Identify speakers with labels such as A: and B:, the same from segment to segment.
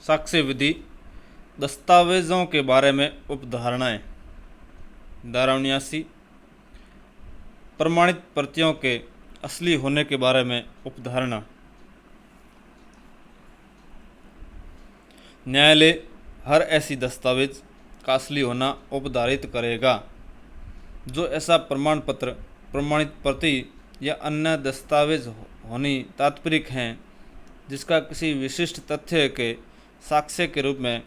A: साक्ष्य विधि दस्तावेज़ों के बारे में उपधारणाएँ। धारा 79 प्रमाणित प्रतियों के असली होने के बारे में उपधारणा। न्यायालय हर ऐसी दस्तावेज का असली होना उपधारित करेगा जो ऐसा प्रमाण पत्र, प्रमाणित प्रति या अन्य दस्तावेज होनी तात्पर्य हैं जिसका किसी विशिष्ट तथ्य के साक्ष्य के रूप में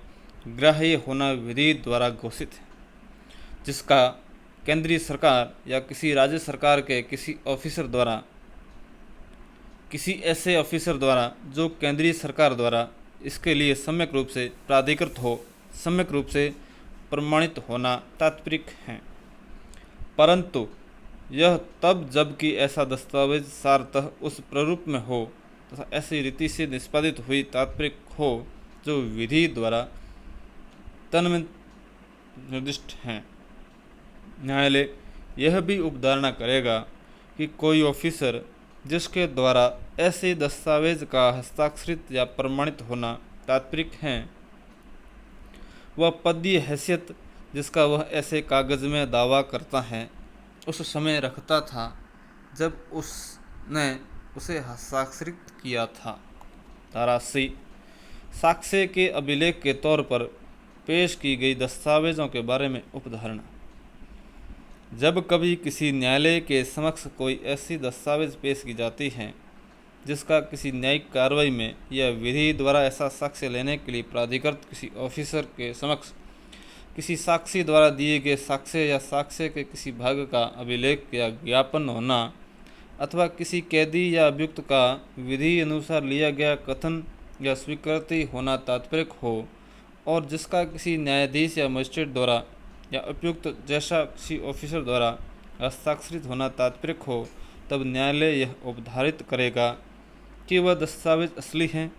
A: ग्राह्य होना विधि द्वारा घोषित है, जिसका केंद्रीय सरकार या किसी राज्य सरकार के किसी ऑफिसर द्वारा, किसी ऐसे ऑफिसर द्वारा जो केंद्रीय सरकार द्वारा इसके लिए सम्यक रूप से प्राधिकृत हो, सम्यक रूप से प्रमाणित होना तात्पर्य है। परंतु यह तब जबकि ऐसा दस्तावेज सारतः उस प्रारूप में हो तथा ऐसी रीति से निष्पादित हुई तात्पर्य हो जो विधि द्वारा तन्मय निर्दिष्ट हैं। न्यायालय यह भी उपधारणा करेगा कि कोई ऑफिसर जिसके द्वारा ऐसे दस्तावेज का हस्ताक्षरित या प्रमाणित होना तात्पर्य है, वह पदीय हैसियत जिसका वह ऐसे कागज में दावा करता है उस समय रखता था जब उसने उसे हस्ताक्षरित किया था। धारा 80 साक्ष्य के अभिलेख के तौर पर पेश की गई दस्तावेज़ों के बारे में उपधारणा। जब कभी किसी न्यायालय के समक्ष कोई ऐसी दस्तावेज पेश की जाती है जिसका किसी न्यायिक कार्रवाई में या विधि द्वारा ऐसा साक्ष्य लेने के लिए प्राधिकृत किसी ऑफिसर के समक्ष किसी साक्षी द्वारा दिए गए साक्ष्य या साक्ष्य के किसी भाग का अभिलेख या ज्ञापन होना अथवा किसी कैदी या अभियुक्त का विधि अनुसार लिया गया कथन या स्वीकृति होना तात्पर्य हो और जिसका किसी न्यायाधीश या मजिस्ट्रेट द्वारा या उपयुक्त जैसा किसी ऑफिसर द्वारा हस्ताक्षरित होना तात्पर्य हो, तब न्यायालय यह उपधारित करेगा कि वह दस्तावेज असली हैं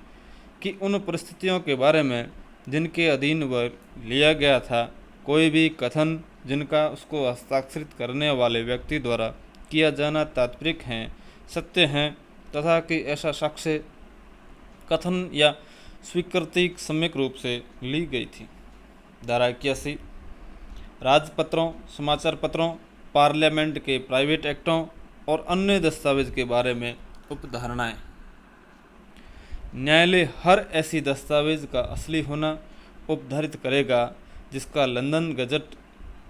A: कि उन परिस्थितियों के बारे में जिनके अधीन वह लिया गया था कोई भी कथन जिनका उसको हस्ताक्षरित करने वाले व्यक्ति द्वारा किया जाना तात्पर्य हैं सत्य हैं तथा कि ऐसा साक्ष्य कथन या स्वीकृति सम्यक रूप से ली गई थी। धारा 81 राजपत्रों, समाचार पत्रों, पार्लियामेंट के प्राइवेट एक्टों और अन्य दस्तावेज के बारे में उपधारणाएँ। न्यायालय हर ऐसी दस्तावेज का असली होना उपधारित करेगा जिसका लंदन गजट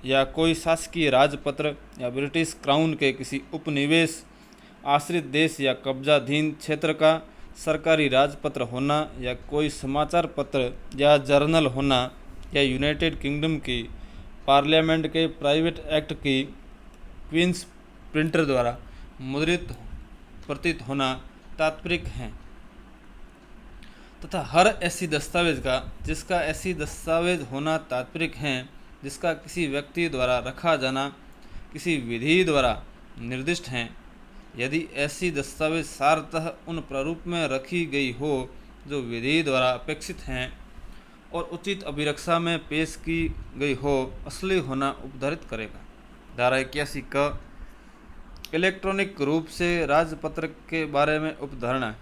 A: या कोई शासकीय राजपत्र या ब्रिटिश क्राउन के किसी उपनिवेश, आश्रित देश या कब्जाधीन क्षेत्र का सरकारी राजपत्र होना या कोई समाचार पत्र या जर्नल होना या यूनाइटेड किंगडम की पार्लियामेंट के प्राइवेट एक्ट की क्वींस प्रिंटर द्वारा मुद्रित प्रतीत होना तात्पर्य हैं तथा हर ऐसी दस्तावेज का जिसका ऐसी दस्तावेज होना तात्पर्य हैं जिसका किसी व्यक्ति द्वारा रखा जाना किसी विधि द्वारा निर्दिष्ट हैं, यदि ऐसी दस्तावेज सारतः उन प्रारूप में रखी गई हो जो विधि द्वारा अपेक्षित हैं और उचित अभिरक्षा में पेश की गई हो, असली होना उपधारित करेगा। धारा 81 का इलेक्ट्रॉनिक रूप से राजपत्र के बारे में उपधारणा।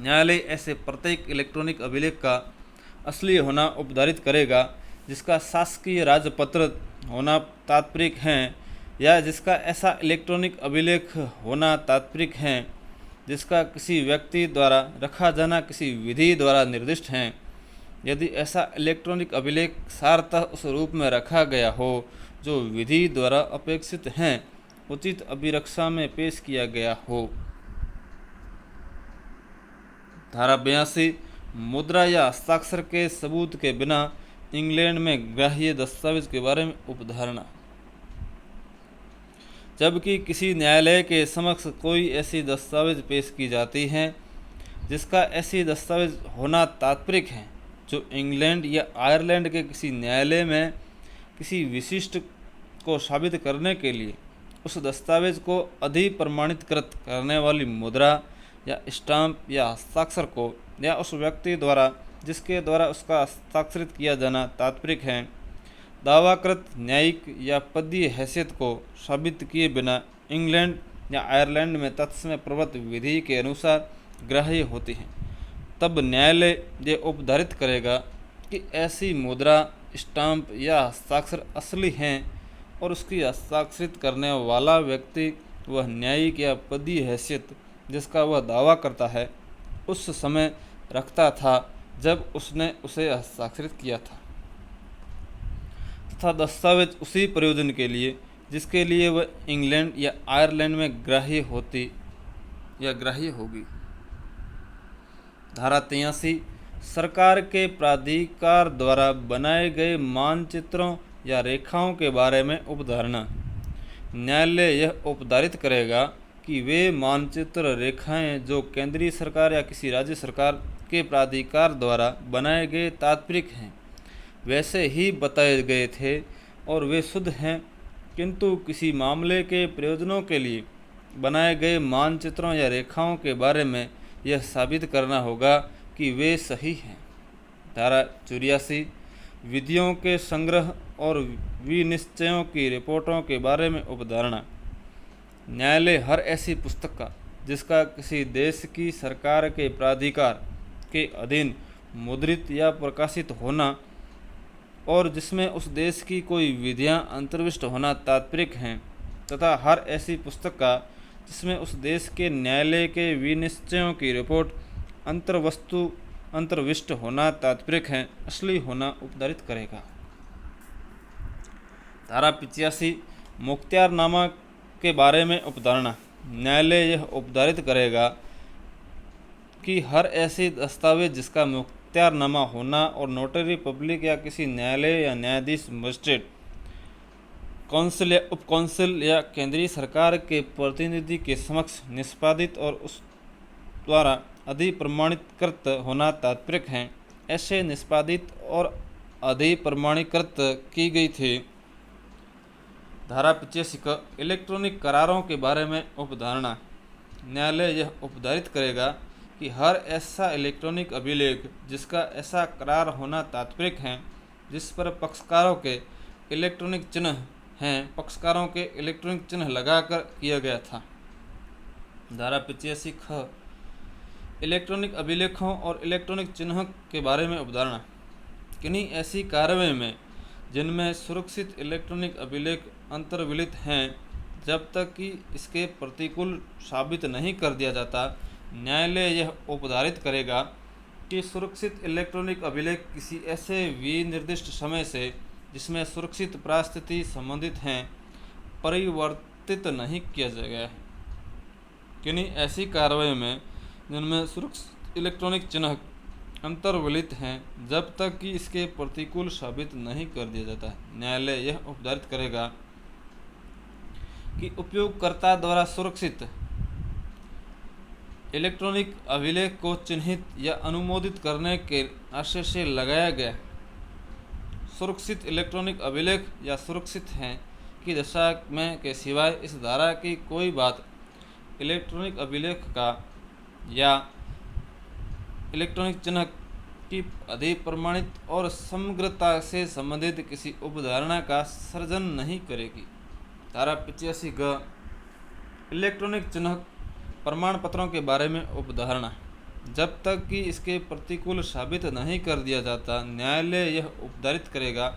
A: न्यायालय ऐसे प्रत्येक इलेक्ट्रॉनिक अभिलेख का असली होना उपधारित करेगा जिसका शासकीय राजपत्र होना तात्पर्य हैं या जिसका ऐसा इलेक्ट्रॉनिक अभिलेख होना तात्पर्य हैं जिसका किसी व्यक्ति द्वारा रखा जाना किसी विधि द्वारा निर्दिष्ट हैं, यदि ऐसा इलेक्ट्रॉनिक अभिलेख सारतः उस रूप में रखा गया हो जो विधि द्वारा अपेक्षित हैं, उचित अभिरक्षा में पेश किया गया हो। धारा 82 मुद्रा या हस्ताक्षर के सबूत के बिना इंग्लैंड में ग्राह्य दस्तावेज के बारे में उपधारणा। जबकि किसी न्यायालय के समक्ष कोई ऐसी दस्तावेज पेश की जाती है जिसका ऐसी दस्तावेज होना तात्पर्य है जो इंग्लैंड या आयरलैंड के किसी न्यायालय में किसी विशिष्ट को साबित करने के लिए उस दस्तावेज को अधिप्रमाणितकृत करने वाली मुद्रा या स्टाम्प या हस्ताक्षर को या उस व्यक्ति द्वारा जिसके द्वारा उसका हस्ताक्षरित किया जाना तात्पर्य है, दावाकृत न्यायिक या पदीय हैसियत को साबित किए बिना इंग्लैंड या आयरलैंड में तत्समय प्रवृत्त विधि के अनुसार ग्राह्य होती हैं, तब न्यायालय ये उपधारित करेगा कि ऐसी मुद्रा, स्टाम्प या हस्ताक्षर असली हैं और उसकी हस्ताक्षरित करने वाला व्यक्ति वह न्यायिक या पदीय हैसियत जिसका वह दावा करता है उस समय रखता था जब उसने उसे हस्ताक्षरित किया था, तथा दस्तावेज उसी प्रयोजन के लिए जिसके लिए वह इंग्लैंड या आयरलैंड में ग्राह्य होती या ग्राह्य होगी। धारा 83 सरकार के प्राधिकार द्वारा बनाए गए मानचित्रों या रेखाओं के बारे में उपधारणा। न्यायालय यह उपधारित करेगा कि वे मानचित्र रेखाएं जो केंद्रीय सरकार या किसी राज्य सरकार के प्राधिकार द्वारा बनाए गए तात्पर्य हैं वैसे ही बताए गए थे और वे शुद्ध हैं, किंतु किसी मामले के प्रयोजनों के लिए बनाए गए मानचित्रों या रेखाओं के बारे में यह साबित करना होगा कि वे सही हैं। धारा 84 विधियों के संग्रह और विनिश्चयों की रिपोर्टों के बारे में उपधारणा। न्यायालय हर ऐसी पुस्तक का जिसका किसी देश की सरकार के प्राधिकार के अधीन मुद्रित या प्रकाशित होना और जिसमें उस देश की कोई विधियां अंतर्विष्ट होना तात्पर्य हैं, तथा हर ऐसी पुस्तक का जिसमें उस देश के न्यायालय के विनिश्चयों की रिपोर्ट अंतर्विष्ट होना तात्पर्य है, असली होना उपधारित करेगा। धारा 85 मुख्तियारनामा के बारे में उपधारणा। न्यायालय यह उपधारित करेगा कि हर ऐसी दस्तावेज जिसका मुख्तियारनामा होना और नोटरी पब्लिक या किसी न्यायालय या न्यायाधीश, मजिस्ट्रेट, कौंसिल या उप कौंसिल या केंद्रीय सरकार के प्रतिनिधि के समक्ष निष्पादित और उस द्वारा अधिप्रमाणीकृत होना तात्पर्य हैं, ऐसे निष्पादित और अधिप्रमाणीकृत की गई थी। धारा 85 का इलेक्ट्रॉनिक करारों के बारे में उपधारणा। न्यायालय यह उपधारित करेगा कि हर ऐसा इलेक्ट्रॉनिक अभिलेख जिसका ऐसा करार होना तात्पर्य है जिस पर पक्षकारों के इलेक्ट्रॉनिक चिन्ह हैं, पक्षकारों के इलेक्ट्रॉनिक चिन्ह लगाकर किया गया था। धारा 85 ख इलेक्ट्रॉनिक अभिलेखों और इलेक्ट्रॉनिक चिन्हों के बारे में उपधारणा। किन्हीं ऐसी कार्रवाई में जिनमें सुरक्षित इलेक्ट्रॉनिक अभिलेख अंतर्विलित हैं, जब तक कि इसके प्रतिकूल साबित नहीं कर दिया जाता, न्यायालय यह उपधारित करेगा कि सुरक्षित इलेक्ट्रॉनिक अभिलेख किसी ऐसे विनिर्दिष्ट समय से जिसमें सुरक्षित परिस्थिति संबंधित हैं परिवर्तित नहीं किया गया है। किन्हीं ऐसी कार्रवाई में जिनमें सुरक्षित इलेक्ट्रॉनिक चिन्ह अंतर्विलित हैं, जब तक कि इसके प्रतिकूल साबित नहीं कर दिया जाता, न्यायालय यह उपधारित करेगा कि उपयोगकर्ता द्वारा सुरक्षित इलेक्ट्रॉनिक अभिलेख को चिन्हित या अनुमोदित करने के आशय से लगाया गया सुरक्षित इलेक्ट्रॉनिक अभिलेख या सुरक्षित हैं की दशा में के सिवाय इस धारा की कोई बात इलेक्ट्रॉनिक अभिलेख का या इलेक्ट्रॉनिक चिन्ह की अधिप्रमाणित और समग्रता से संबंधित किसी उपधारणा का सर्जन नहीं करेगी। धारा 85 ग इलेक्ट्रॉनिक चिन्ह प्रमाण पत्रों के बारे में उपधारणा। जब तक कि इसके प्रतिकूल साबित नहीं कर दिया जाता, न्यायालय यह उपधारित करेगा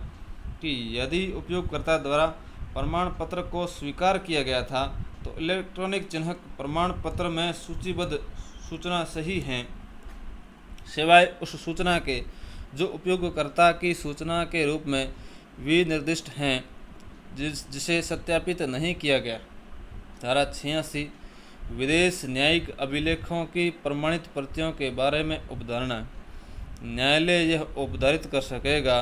A: कि यदि उपयोगकर्ता द्वारा प्रमाण पत्र को स्वीकार किया गया था तो इलेक्ट्रॉनिक चिन्ह प्रमाण पत्र में सूचीबद्ध सूचना सही हैं, सिवाय उस सूचना के जो उपयोगकर्ता की सूचना के रूप में विनिर्दिष्ट हैं जिसे सत्यापित नहीं किया गया। धारा 86 विदेश न्यायिक अभिलेखों की प्रमाणित प्रतियों के बारे में उपधारणा। न्यायालय यह उपधारित कर सकेगा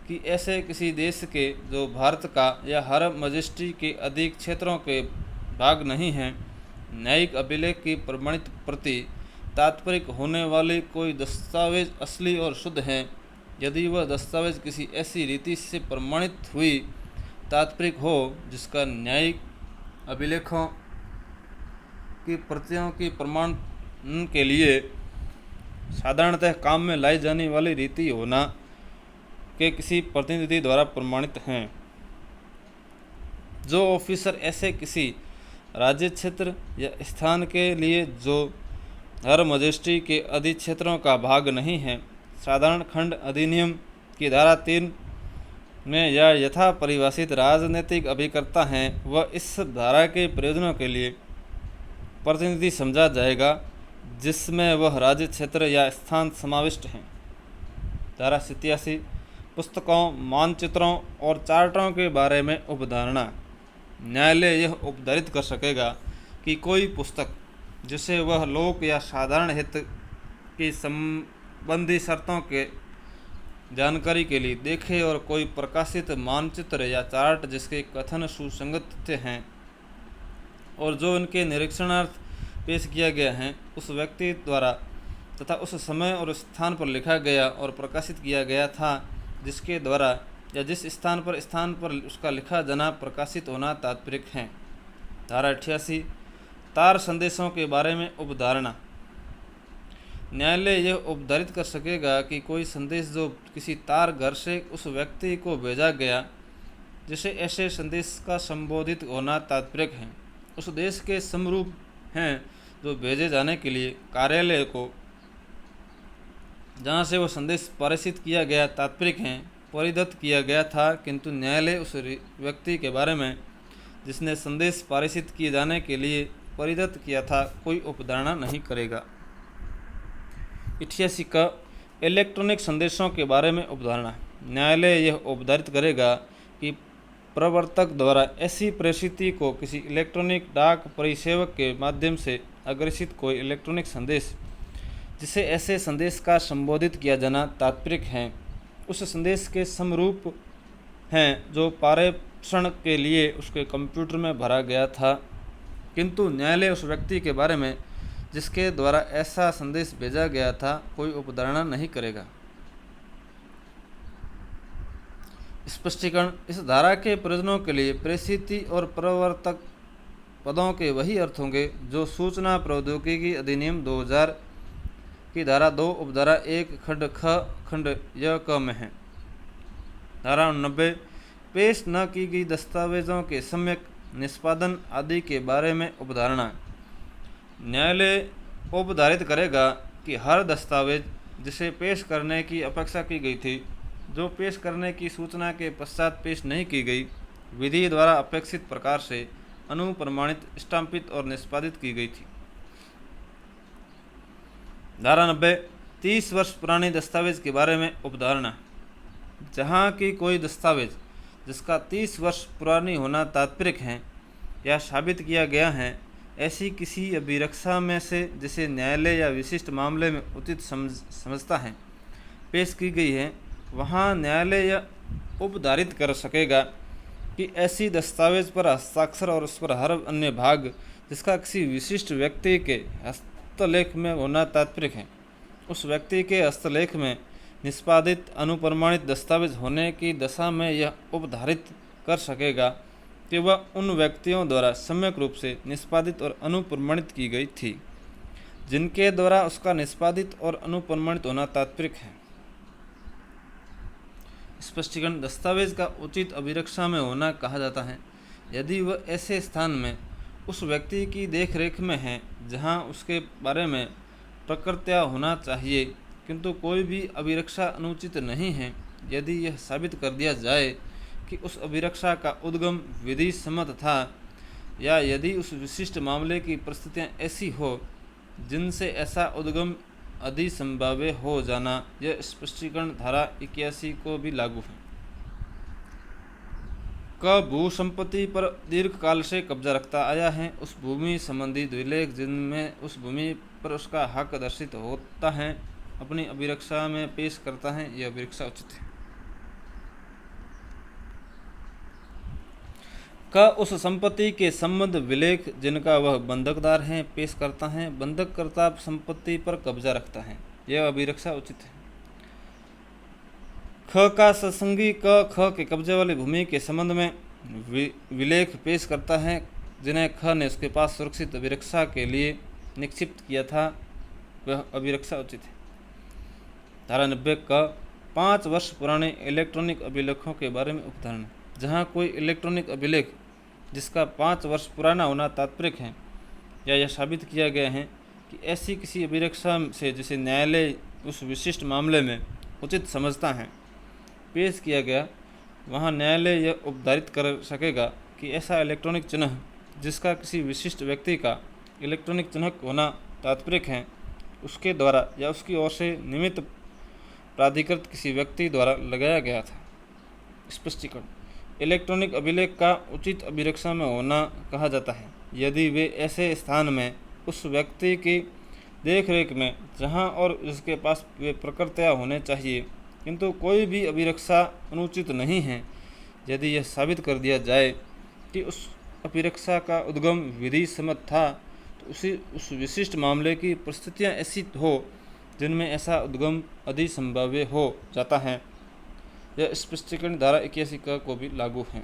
A: कि ऐसे किसी देश के जो भारत का या हर मजिस्ट्री के अधिक क्षेत्रों के भाग नहीं हैं, न्यायिक अभिलेख की प्रमाणित प्रति तात्पर्य होने वाले कोई दस्तावेज असली और शुद्ध हैं, यदि वह दस्तावेज किसी ऐसी रीति से प्रमाणित हुई तात्पर्य हो जिसका न्यायिक अभिलेखों की प्रतियों की प्रमाण के लिए साधारणतः काम में लाई जाने वाली रीति होना के किसी प्रतिनिधि द्वारा प्रमाणित हैं। जो ऑफिसर ऐसे किसी राज्य क्षेत्र या स्थान के लिए जो हर मजिस्ट्री के अधिक्षेत्रों का भाग नहीं है। साधारण खंड अधिनियम की धारा 3 में यह यथा परिभाषित राजनीतिक अभिकर्ता हैं वह इस धारा के प्रयोजनों के लिए प्रतिनिधि समझा जाएगा जिसमें वह राज्य क्षेत्र या स्थान समाविष्ट हैं। धारा 87 पुस्तकों, मानचित्रों और चार्टरों के बारे में उपधारणा। न्यायालय यह उपधारित कर सकेगा कि कोई पुस्तक जिसे वह लोक या साधारण हित की संबंधी शर्तों के जानकारी के लिए देखे और कोई प्रकाशित मानचित्र या चार्ट जिसके कथन सुसंगत हैं और जो उनके निरीक्षणार्थ पेश किया गया है उस व्यक्ति द्वारा तथा उस समय और स्थान पर लिखा गया और प्रकाशित किया गया था जिसके द्वारा या जिस स्थान पर उसका लिखा जाना प्रकाशित होना तात्पर्य है। धारा 88 तार संदेशों के बारे में उपधारणा। न्यायालय यह उपधारित कर सकेगा कि कोई संदेश जो किसी तार घर से उस व्यक्ति को भेजा गया जिसे ऐसे संदेश का संबोधित होना तात्पर्य है उस देश के समरूप हैं जो भेजे जाने के लिए कार्यालय को जहाँ से वो संदेश प्रेषित किया गया तात्पर्य है परिदत्त किया गया था, किंतु न्यायालय उस व्यक्ति के बारे में जिसने संदेश प्रेषित किए जाने के लिए परिदत्त किया था कोई उपधारणा नहीं करेगा। 88 का इलेक्ट्रॉनिक संदेशों के बारे में उपधारणा। न्यायालय यह उपधारित करेगा कि प्रवर्तक द्वारा ऐसी प्रेषिति को किसी इलेक्ट्रॉनिक डाक परिसेवक के माध्यम से अग्रेषित कोई इलेक्ट्रॉनिक संदेश जिसे ऐसे संदेश का संबोधित किया जाना तात्पर्य है उस संदेश के समरूप हैं जो पारेषण के लिए उसके कंप्यूटर में भरा गया था, किंतु न्यायालय उस व्यक्ति के बारे में जिसके द्वारा ऐसा संदेश भेजा गया था कोई उपधारणा नहीं करेगा। स्पष्टीकरण। इस धारा के प्रयोजनों के लिए प्रेषिति और प्रवर्तक पदों के वही अर्थ होंगे जो सूचना प्रौद्योगिकी अधिनियम 2000 की धारा 2 उपधारा 1 खंड ख खंड य क में है। धारा 89 पेश न की गई दस्तावेजों के सम्यक निष्पादन आदि के बारे में उपधारणा। न्यायालय उपधारित करेगा कि हर दस्तावेज जिसे पेश करने की अपेक्षा की गई थी जो पेश करने की सूचना के पश्चात पेश नहीं की गई विधि द्वारा अपेक्षित प्रकार से अनुप्रमाणित, स्टाम्पित और निष्पादित की गई थी। धारा 90 30 वर्ष पुराने दस्तावेज के बारे में उपधारणा। जहाँ की कोई दस्तावेज जिसका 30 वर्ष पुरानी होना तात्पर्य है या साबित किया गया है ऐसी किसी अभिरक्षा में से जिसे न्यायालय या विशिष्ट मामले में उचित समझता है पेश की गई है वहाँ न्यायालय यह उपधारित कर सकेगा कि ऐसी दस्तावेज पर हस्ताक्षर और उस पर हर अन्य भाग जिसका किसी विशिष्ट व्यक्ति के हस्तलेख में होना तात्पर्य है उस व्यक्ति के हस्तलेख में निष्पादित अनुप्रमाणित दस्तावेज होने की दशा में यह उपधारित कर सकेगा कि वह उन व्यक्तियों द्वारा सम्यक रूप से निष्पादित और अनुप्रमाणित की गई थी जिनके द्वारा उसका निष्पादित और अनुप्रमाणित होना तात्पर्य है। स्पष्टीकरण। दस्तावेज का उचित अभिरक्षा में होना कहा जाता है यदि वह ऐसे स्थान में उस व्यक्ति की देखरेख में है जहां उसके बारे में प्रकृत्या होना चाहिए, किंतु कोई भी अभिरक्षा अनुचित नहीं है यदि यह साबित कर दिया जाए कि उस अभिरक्षा का उद्गम विधि सम्मत था या यदि उस विशिष्ट मामले की परिस्थितियां ऐसी हो जिनसे ऐसा उद्गम अधिसंभाव्य हो जाना। यह स्पष्टीकरण धारा 81 को भी लागू है। क भू संपत्ति पर दीर्घ काल से कब्जा रखता आया है उस भूमि संबंधी द्विलेख जिनमें उस भूमि पर उसका हक दर्शित होता है अपनी अभिरक्षा में पेश करता है। यह अभिरक्षा उचित है। क उस संपत्ति के संबंध विलेख जिनका वह बंधकदार है पेश करता है। बंधककर्ता संपत्ति पर कब्जा रखता है। यह अभिरक्षा उचित है। ख का सत्संगी क ख के कब्जे वाली भूमि के संबंध में विलेख पेश करता है जिन्हें ख ने उसके पास सुरक्षित अभिरक्षा के लिए निक्षिप्त किया था, वह अभिरक्षा उचित है। धारा 90 का 5 वर्ष पुराने इलेक्ट्रॉनिक अभिलेखों के बारे में उपधारणा। जहाँ कोई इलेक्ट्रॉनिक अभिलेख जिसका 5 वर्ष पुराना होना तात्पर्य है या यह साबित किया गया है कि ऐसी किसी अभिरक्षा से जिसे न्यायालय उस विशिष्ट मामले में उचित समझता है पेश किया गया, वहाँ न्यायालय यह उपधारित कर सकेगा कि ऐसा इलेक्ट्रॉनिक चिन्ह जिसका किसी विशिष्ट व्यक्ति का इलेक्ट्रॉनिक चिन्ह होना तात्पर्य है, उसके द्वारा या उसकी ओर से निमित्त प्राधिकृत किसी व्यक्ति द्वारा लगाया गया था। स्पष्टीकरण: इलेक्ट्रॉनिक अभिलेख का उचित अभिरक्षा में होना कहा जाता है यदि वे ऐसे स्थान में उस व्यक्ति की देखरेख में जहां और जिसके पास वे प्रकृतया होने चाहिए, किंतु कोई भी अभिरक्षा अनुचित नहीं है। यदि यह साबित कर दिया जाए कि उस अभिरक्षा का उद्गम विधि सम्मत था, तो उस विशिष्ट मामले की परिस्थितियां ऐसी हो जिनमें ऐसा उद्गम अधिसंभाव्य हो जाता है। यह स्पष्टीकरण धारा 81 का को भी लागू है।